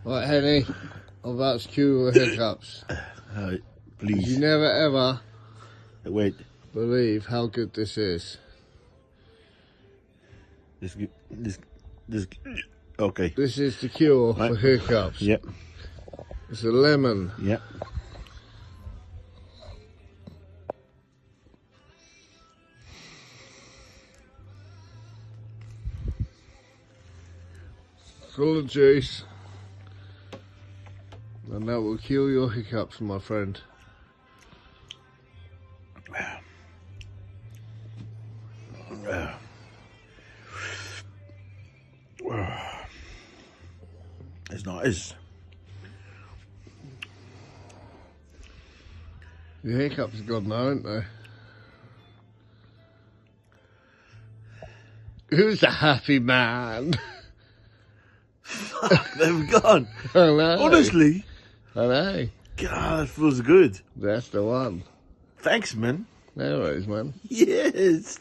Right, Henny, I'm about to cure your hiccups. Please. You never ever Wait. believe how good this is. This. Okay. This is the cure for hiccups. Yep. It's a lemon. Yep. Full of juice. And that will cure your hiccups, my friend. It's nice. Your hiccups are gone now, aren't they? Who's the happy man? They've gone. I know. Honestly. I know. God, that feels good. That's the one. Thanks, man. No worries, man. Yes.